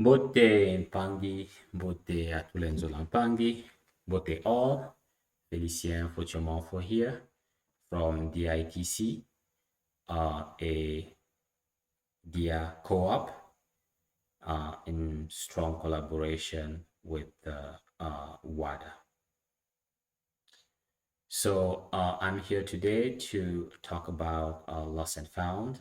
Bote Mpangi, Bote Atulenzola Mpangi, Bote all, Felicien Fochomorfo here from DITC, a DIA co-op in strong collaboration with WADA. So I'm here today to talk about lost and found,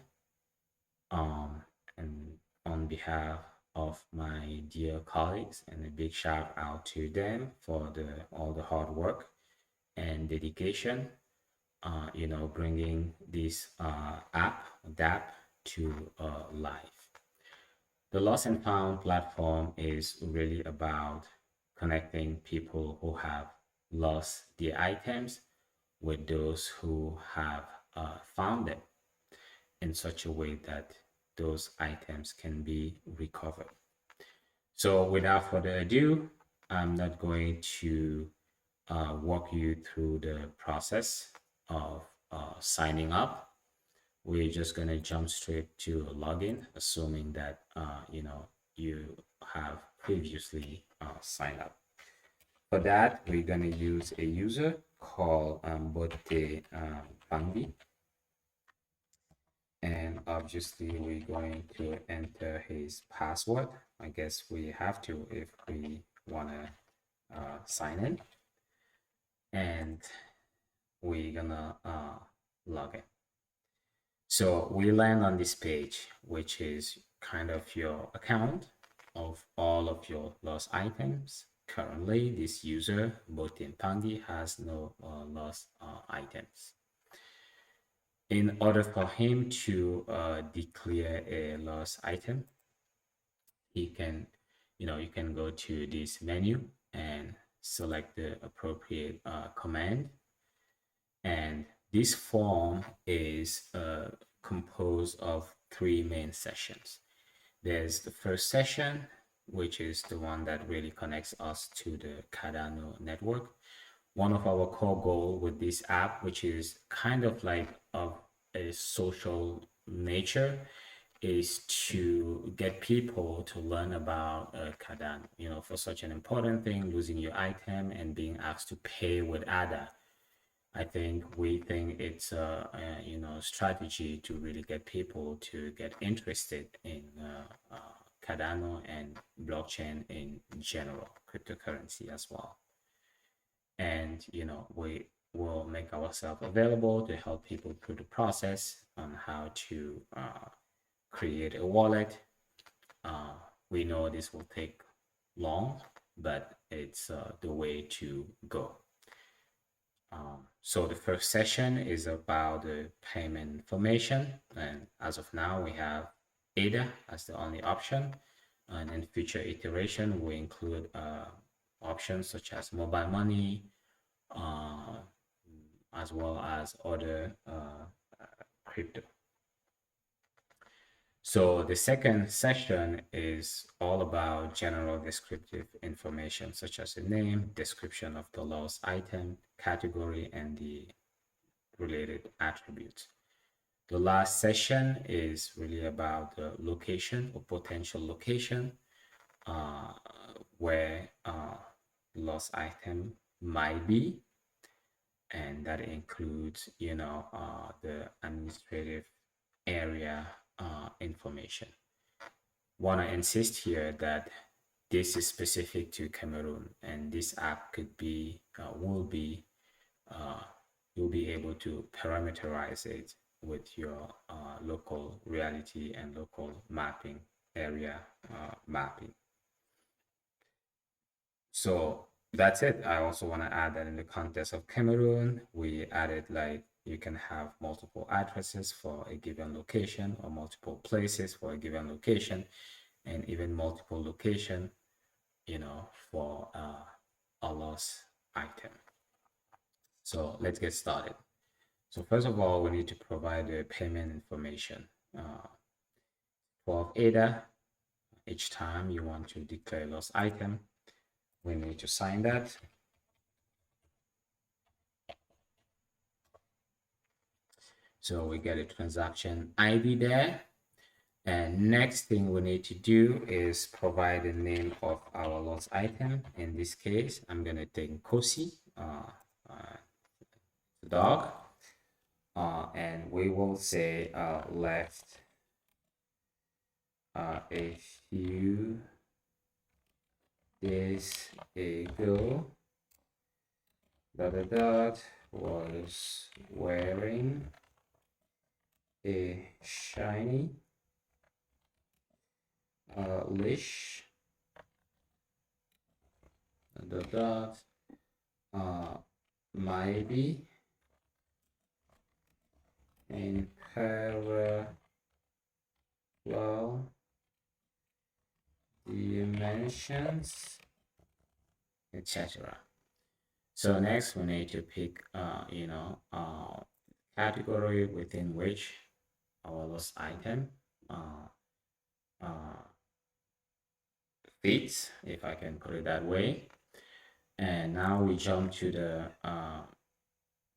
and on behalf of my dear colleagues, and a big shout out to them for all the hard work and dedication, bringing this DApp to life. The Lost and Found platform is really about connecting people who have lost their items with those who have found them in such a way that those items can be recovered. So without further ado, I'm not going to walk you through the process of signing up. We're just going to jump straight to login, assuming that you have previously signed up. For that, we're going to use a user called Bote Pangi. And obviously we're going to enter his password. I guess we have to if we want to sign in, and we're gonna log in. So we land on this page, which is kind of your account of all of your lost items. Currently, this user, Botin Pangi, has no lost items. In order for him to declare a lost item, he can, you can go to this menu and select the appropriate command. And this form is composed of three main sessions. There's the first session, which is the one that really connects us to the Cardano network. One of our core goals with this app, which is kind of like of a social nature, is to get people to learn about Cardano. For such an important thing, losing your item and being asked to pay with ADA. We think it's a strategy to really get people to get interested in Cardano and blockchain in general, cryptocurrency as well. And we will make ourselves available to help people through the process on how to create a wallet. We know this will take long, but it's the way to go. So the first session is about the payment information, and as of now we have ADA as the only option, and in future iteration we include options such as mobile money, as well as other crypto. So the second session is all about general descriptive information such as the name, description of the lost item, category, and the related attributes. The last session is really about the location or potential location where lost item might be, and that includes the administrative area information. Want to insist here that this is specific to Cameroon, and this app could be you'll be able to parameterize it with your local reality and local mapping area mapping. So that's it. I also want to add that in the context of Cameroon, we added like you can have multiple addresses for a given location, or multiple places for a given location, and even multiple location, for a lost item. So let's get started. So first of all, we need to provide the payment information. For ADA, each time you want to declare lost item, we need to sign that. So we get a transaction ID there, And next thing we need to do is provide the name of our lost item. In this case, I'm going to take Kosi, the dog, and we will say left a few days ago, was wearing a shiny leash, maybe in parallel dimensions, etc. So next we need to pick, category within which our lost item fits, if I can put it that way. And now we jump to the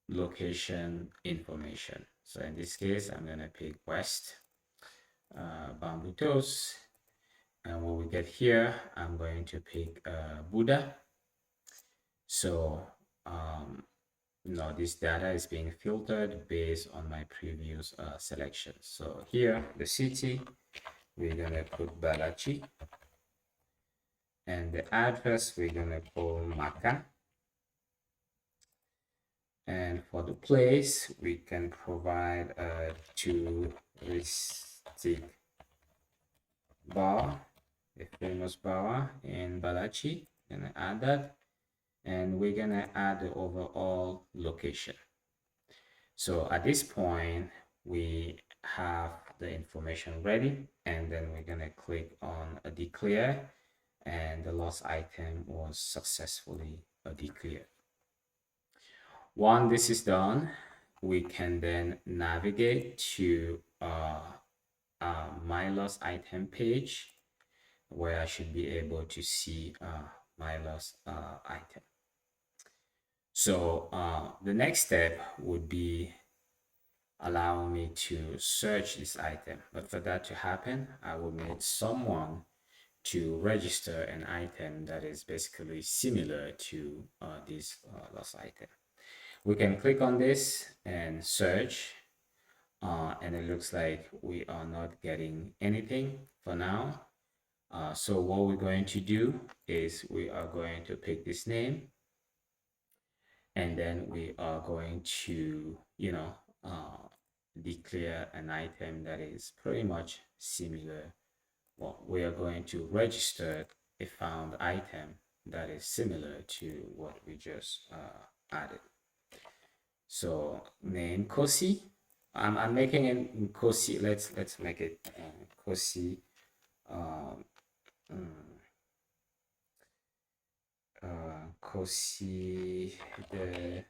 location information. So in this case, I'm gonna pick West, Bamboo Toast. And when we get here, I'm going to pick Buddha. So this data is being filtered based on my previous selection. So here, the city, we're gonna put Balachi. And the address, we're gonna call Maka. And for the place, we can provide a touristic bar, a famous bar in Balachi. Gonna add that. And we're gonna add the overall location. So at this point, we have the information ready, and then we're gonna click on a declare, and the lost item was successfully declared. Once this is done, we can then navigate to my lost item page, where I should be able to see my lost item. So the next step would be allowing me to search this item. But for that to happen, I will need someone to register an item that is basically similar to this lost item. We can click on this and search, and it looks like we are not getting anything for now. So what we're going to do is we are going to pick this name, and then we are going to, declare an item that is pretty much similar. Well, we are going to register a found item that is similar to what we just added. So name Kosi. I'm making it Kosi. Let's make it Kosi. Kosi the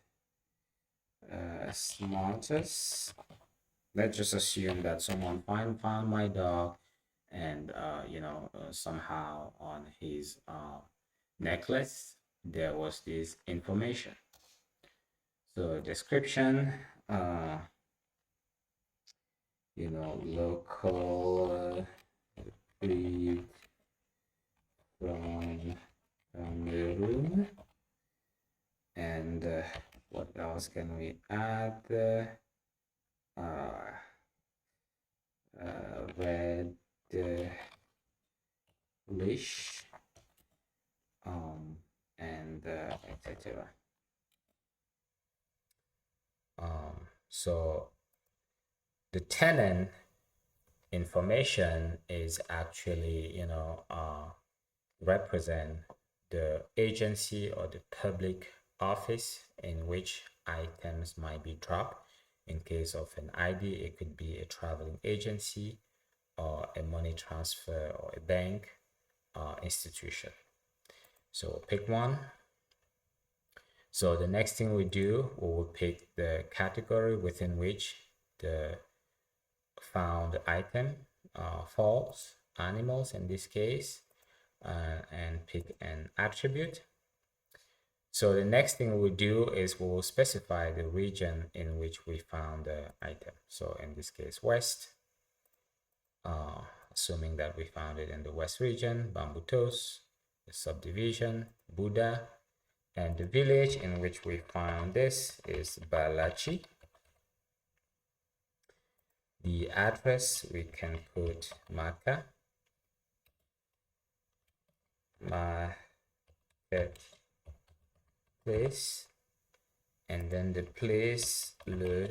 smartest. Let's just assume that someone found my dog, and somehow on his necklace there was this information. So description, local breed from Cameroon. And what else can we add? Red leash, and etc. So the tenant information is actually, represent the agency or the public office in which items might be dropped. In case of an ID, it could be a traveling agency or a money transfer or a bank institution. So pick one. So the next thing we do, we will pick the category within which the found item falls, animals in this case, and pick an attribute. So the next thing we do is we will specify the region in which we found the item. So in this case, West. uh, assuming that we found it in the West region, Bambutos, the subdivision, Buddha, and the village in which we found this is Balachi. The address, we can put Marketplace, and then the place, le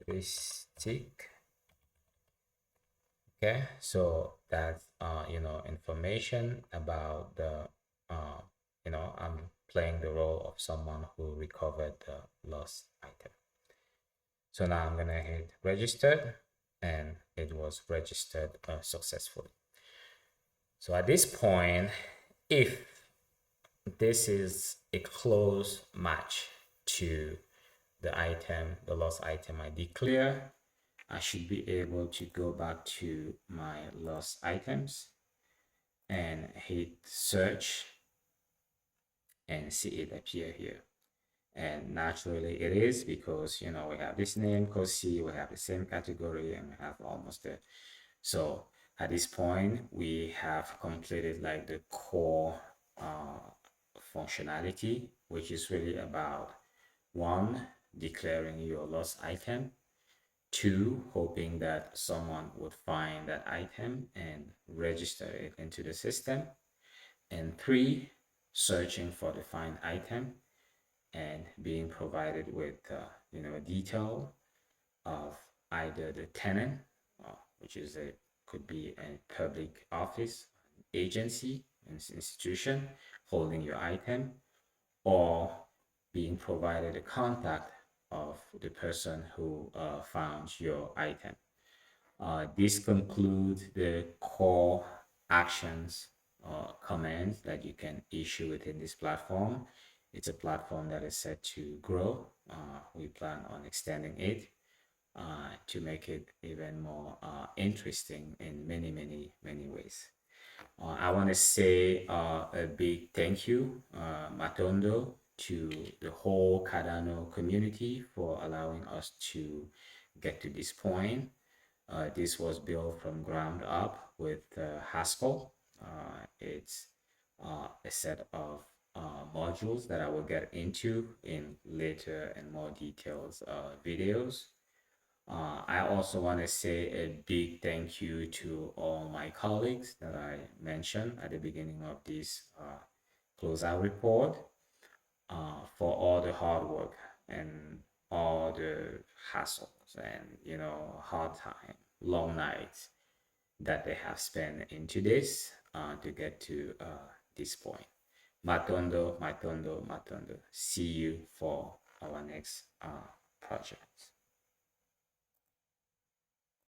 touristique. Okay, so that's information about the I'm playing the role of someone who recovered the lost item. So now I'm gonna hit registered, and it was registered successfully. So at this point, if this is a close match to the item, the lost item I declare, I should be able to go back to my lost items and hit search and see it appear here. And naturally it is, because we have this name Kosi, we have the same category, and we have almost there. So at this point we have completed like the core functionality, which is really about one, declaring your lost item, two, hoping that someone would find that item and register it into the system, and three, searching for the find item and being provided with a detail of either the tenant, which is a could be a public office, agency, institution holding your item, or being provided a contact of the person who found your item. This concludes the core actions commands that you can issue within this platform. It's a platform that is set to grow. We plan on extending it to make it even more interesting in many, many, many ways. I want to say a big thank you, Matondo, to the whole Cardano community for allowing us to get to this point. This was built from ground up with Haskell. It's a set of modules that I will get into in later and more details videos. I also want to say a big thank you to all my colleagues that I mentioned at the beginning of this closeout report for all the hard work and all the hassles and hard time, long nights that they have spent into this to get to this point. Matondo, Matondo, Matondo. See you for our next project.